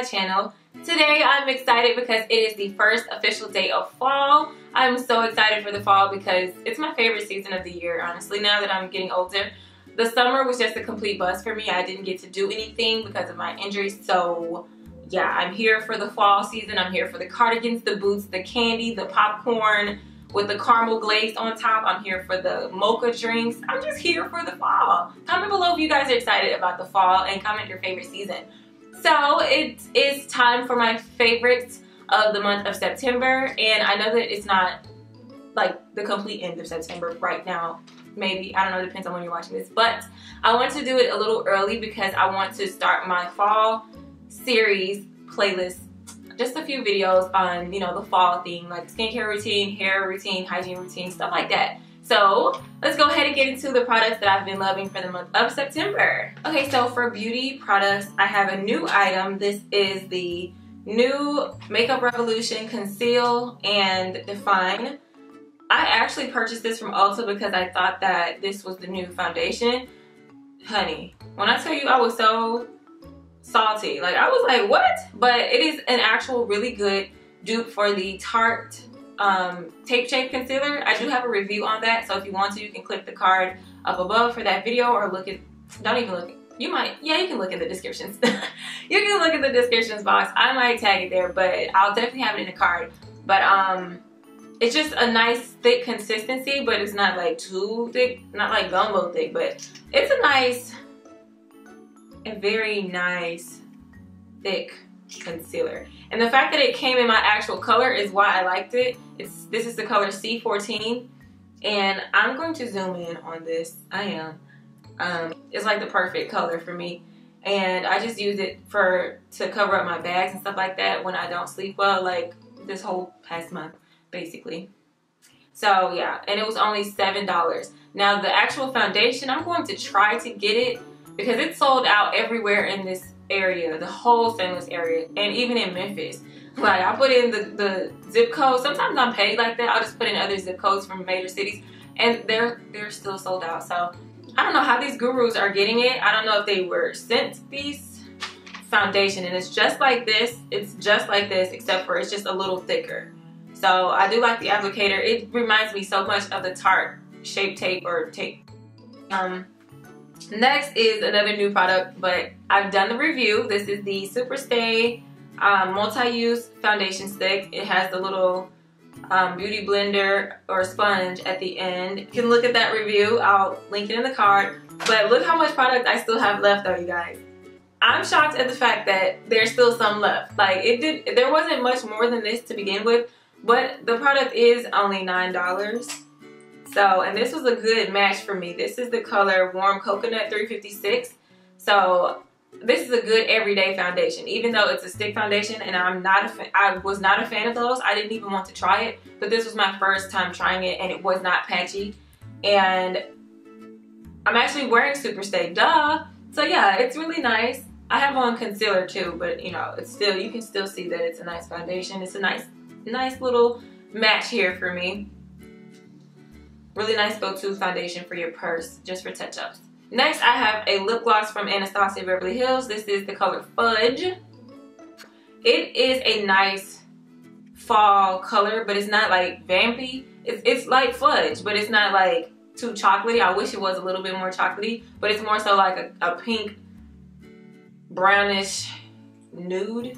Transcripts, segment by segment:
channel. Today I'm excited because it is the first official day of fall. I'm so excited for the fall because it's my favorite season of the year, honestly, now that I'm getting older. The summer was just a complete bust for me. I didn't get to do anything because of my injuries, so yeah, I'm here for the fall season. I'm here for the cardigans, the boots, the candy, the popcorn with the caramel glaze on top. I'm here for the mocha drinks. I'm just here for the fall. Comment below if you guys are excited about the fall and comment your favorite season. So it is time for my favorites of the month of September, and I know that it's not like the complete end of September right now. Maybe, I don't know, it depends on when you're watching this, but I want to do it a little early because I want to start my fall series playlist. Just a few videos on, you know, the fall theme, like skincare routine, hair routine, hygiene routine, stuff like that. So let's go ahead and get into the products that I've been loving for the month of September. Okay, so for beauty products, I have a new item. This is the new Makeup Revolution Conceal and Define. I actually purchased this from Ulta because I thought that this was the new foundation. Honey, when I tell you I was so salty, like I was like, what? But it is an actual really good dupe for the Tarte Tape Shape Concealer. I do have a review on that, so if you want to, you can click the card up above for that video, or look at, don't even look, you might, yeah, you can look in the descriptions. You can look in the descriptions box. I might tag it there, but I'll definitely have it in the card. But it's just a nice thick consistency, but it's not like too thick, not like gumbo thick, but it's a nice, a very nice thick concealer. And the fact that it came in my actual color is why I liked it. This is the color C14, and I'm going to zoom in on this. I am. It's like the perfect color for me, and I just use it to cover up my bags and stuff like that when I don't sleep well, like this whole past month basically. So yeah, and it was only $7. Now the actual foundation, I'm going to try to get it because it's sold out everywhere in this area, the whole St. Louis area, and even in Memphis. Like I put in the zip code. Sometimes I'm paid like that. I'll just put in other zip codes from major cities, and they're still sold out. So I don't know how these gurus are getting it. I don't know if they were sent these foundation, and it's just like this. It's just like this, except for it's just a little thicker. So I do like the applicator. It reminds me so much of the Tarte Shape Tape or Tape. Next is another new product, but I've done the review. This is the Super Stay multi-use foundation stick. It has the little beauty blender or sponge at the end. You can look at that review. I'll link it in the card. But look how much product I still have left though, you guys. I'm shocked at the fact that there's still some left. Like there wasn't much more than this to begin with, but the product is only $9. So, and this was a good match for me. This is the color Warm Coconut 356. So this is a good everyday foundation, even though it's a stick foundation, and I was not a fan of those. I didn't even want to try it, but this was my first time trying it, and it was not patchy. And I'm actually wearing Super Stay, duh. So yeah, it's really nice. I have on concealer too, but you know, it's still, you can still see that it's a nice foundation. It's a nice little match here for me. Really nice go-to foundation for your purse, just for touch-ups. Next, I have a lip gloss from Anastasia Beverly Hills. This is the color Fudge. It is a nice fall color, but it's not like vampy. It's like fudge, but it's not like too chocolatey. I wish it was a little bit more chocolatey, but it's more so like a pink, brownish nude,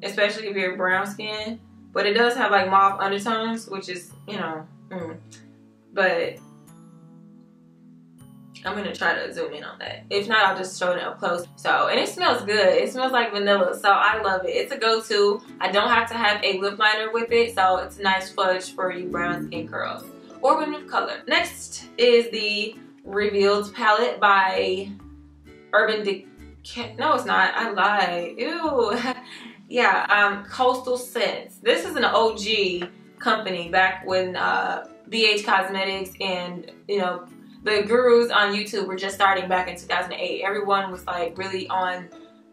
especially if you're brown skin. But it does have like mauve undertones, which is, you know, but I'm gonna try to zoom in on that. If not, I'll just show it up close. So, and it smells good. It smells like vanilla, so I love it. It's a go-to. I don't have to have a lip liner with it, so it's a nice fudge for you brown skin girls or women of color. Next is the Revealed palette by Urban Decay. No, it's not. I lied. Ew. Yeah, Coastal Scents. This is an OG company back when BH Cosmetics and, you know, the gurus on YouTube were just starting back in 2008. Everyone was like really on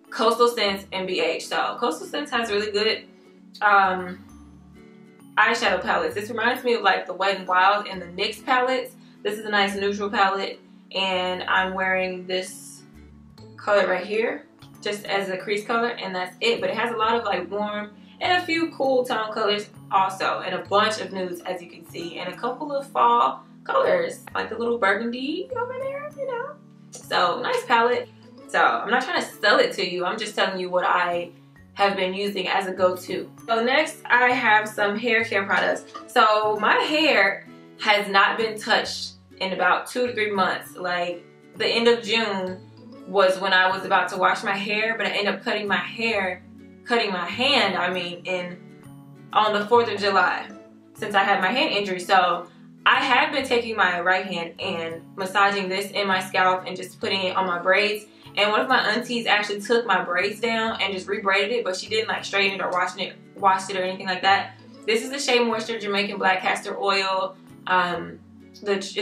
Coastal Scents and BH. So Coastal Scents has really good eyeshadow palettes. This reminds me of like the Wet n Wild and the NYX palettes. This is a nice neutral palette, and I'm wearing this color right here. just as a crease color, and that's it. But it has a lot of like warm and a few cool tone colors also, and a bunch of nudes as you can see, and a couple of fall colors like the little burgundy over there, you know. So nice palette. So I'm not trying to sell it to you, I'm just telling you what I have been using as a go-to. So next I have some hair care products. So my hair has not been touched in about 2 to 3 months. Like the end of June was when I was about to wash my hair, but I ended up cutting my hand, I mean, on the 4th of July, since I had my hand injury. So I have been taking my right hand and massaging this in my scalp and just putting it on my braids. And one of my aunties actually took my braids down and just rebraided it, but she didn't like straighten it or washed it or anything like that. This is the Shea Moisture Jamaican Black Castor Oil. I was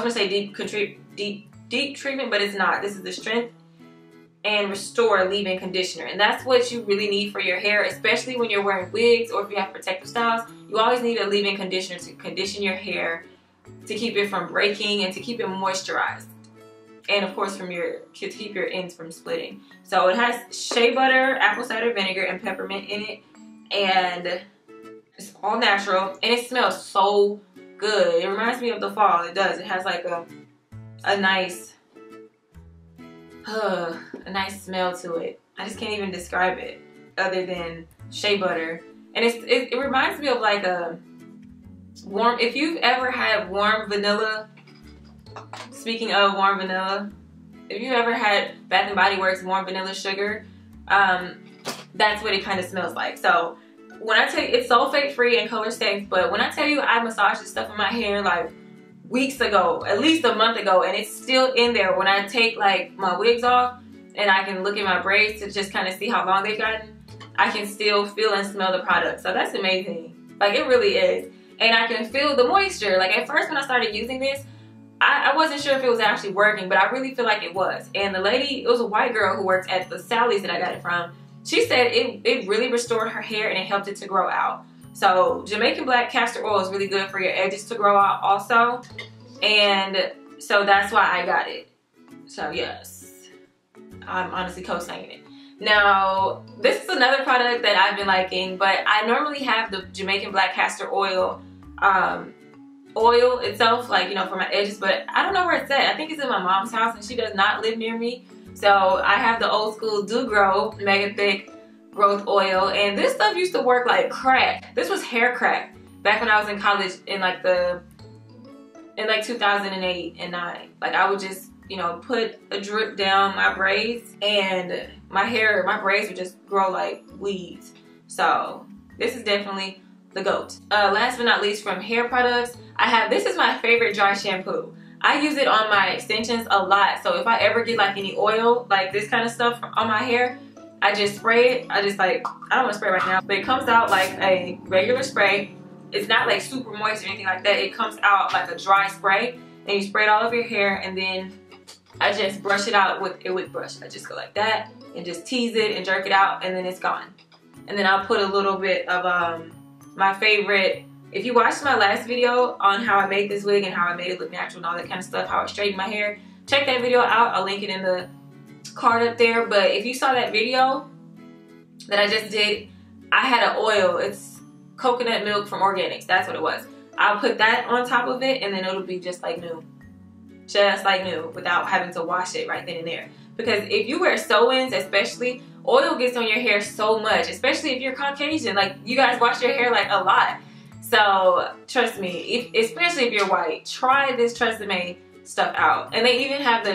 gonna say deep treatment, but it's not. This is the Strength and Restore leave-in conditioner, and that's what you really need for your hair, especially when you're wearing wigs or if you have protective styles. You always need a leave-in conditioner to condition your hair, to keep it from breaking and to keep it moisturized, and of course to keep your ends from splitting. So it has shea butter, apple cider vinegar, and peppermint in it, and it's all natural, and it smells so good. It reminds me of the fall. It does. It has like a nice smell to it. I just can't even describe it other than shea butter. And it reminds me of like a warm, if you've ever had warm vanilla, speaking of warm vanilla, if you've ever had Bath & Body Works warm vanilla sugar, that's what it kind of smells like. So when I tell you, it's sulfate free and color safe, but when I tell you I massaged this stuff in my hair like weeks ago, at least a month ago, and it's still in there when I take like my wigs off and I can look at my braids to just kind of see how long they've gotten, I can still feel and smell the product. So that's amazing. Like it really is. And I can feel the moisture. Like at first when I started using this, I wasn't sure if it was actually working, but I really feel like it was. And the lady, it was a white girl who works at the Sally's that I got it from. She said it really restored her hair and it helped it to grow out. So Jamaican Black Castor Oil is really good for your edges to grow out also. And so that's why I got it. So yes, I'm honestly co-signing it. Now, this is another product that I've been liking, but I normally have the Jamaican Black Castor Oil oil itself, like, you know, for my edges, but I don't know where it's at. I think it's in my mom's house and she does not live near me. So I have the old school Do Grow Mega Thick Growth Oil, and this stuff used to work like crack. This was hair crack back when I was in college in like 2008 and 9. Like I would just, you know, put a drip down my braids and my braids would just grow like weeds. So this is definitely the GOAT. Last but not least, from hair products, this is my favorite dry shampoo. I use it on my extensions a lot. So if I ever get like any oil, like this kind of stuff on my hair, I just spray it. I don't want to spray right now, but it comes out like a regular spray. It's not like super moist or anything like that. It comes out like a dry spray, and you spray it all over your hair, and then I just brush it out with a wig brush. I just go like that and just tease it and jerk it out, and then it's gone. And then I'll put a little bit of my favorite. If you watched my last video on how I made this wig and how I made it look natural and all that kind of stuff, how I straightened my hair, check that video out. I'll link it in the card up there. But if you saw that video that I just did, I had an oil. It's coconut milk from Organics. That's what it was. I'll put that on top of it, and then it'll be just like new. Just like new, without having to wash it right then and there. Because if you wear sew-ins, especially, oil gets on your hair so much, especially if you're Caucasian. Like, you guys wash your hair like a lot. So trust me, especially if you're white, try this Tresemme stuff out. And they even have the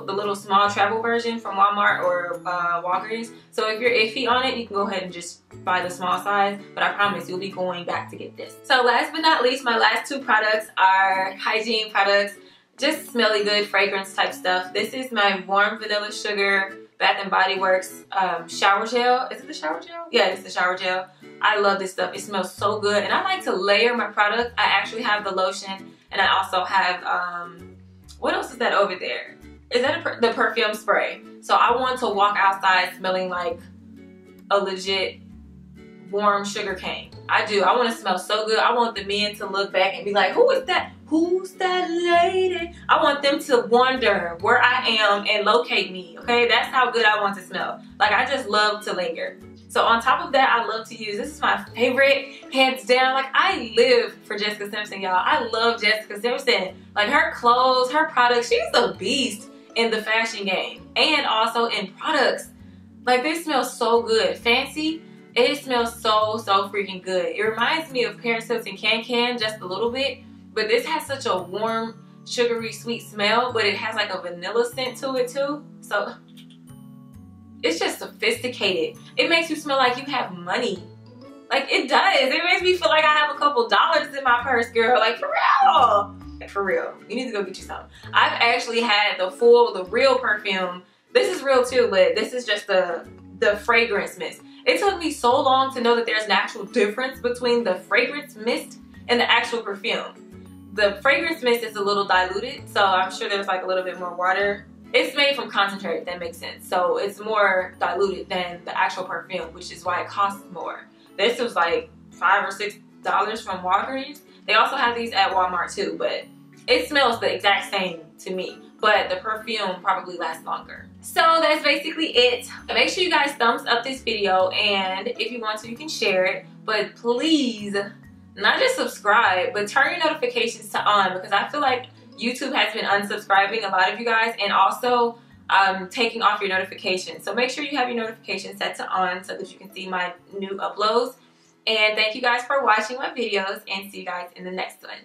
little small travel version from Walmart or Walgreens. So if you're iffy on it, you can go ahead and just buy the small size. But I promise you'll be going back to get this. So last but not least, my last two products are Hygiene Products. Just smelly good fragrance type stuff. This is my warm vanilla sugar Bath & Body Works shower gel. Is it the shower gel? Yeah, it's the shower gel. I love this stuff. It smells so good. And I like to layer my product. I actually have the lotion, and I also have, what else is that over there? Is that the perfume spray? So I want to walk outside smelling like a legit warm sugar cane. I do. I want to smell so good. I want the men to look back and be like, who is that? Who's that lady? I want them to wonder where I am and locate me, okay? That's how good I want to smell. Like, I just love to linger. So on top of that, I love to use, this is my favorite, hands down. Like, I live for Jessica Simpson, y'all. I love Jessica Simpson. Like, her clothes, her products, she's a beast in the fashion game and also in products. Like, they smell so good. Fancy, it smells so freaking good. It reminds me of Paris Hilton Can Can just a little bit, but this has such a warm, sugary, sweet smell, but it has like a vanilla scent to it too. So it's just sophisticated. It makes you smell like you have money. Like, it does. It makes me feel like I have a couple dollars in my purse, girl. Like, for real. For real. You need to go get you some. I've actually had the real perfume. This is real too, but this is just the fragrance mist. It took me so long to know that there's an actual difference between the fragrance mist and the actual perfume. The fragrance mist is a little diluted, so I'm sure there's like a little bit more water. It's made from concentrate, if that makes sense. So it's more diluted than the actual perfume, which is why it costs more. This was like $5 or $6 from Walgreens. They also have these at Walmart too, but it smells the exact same to me. But the perfume probably lasts longer. So that's basically it. Make sure you guys thumbs up this video, and if you want to, you can share it. But please, not just subscribe, but turn your notifications to on, because I feel like YouTube has been unsubscribing a lot of you guys, and also taking off your notifications. So make sure you have your notifications set to on so that you can see my new uploads. And thank you guys for watching my videos, and see you guys in the next one.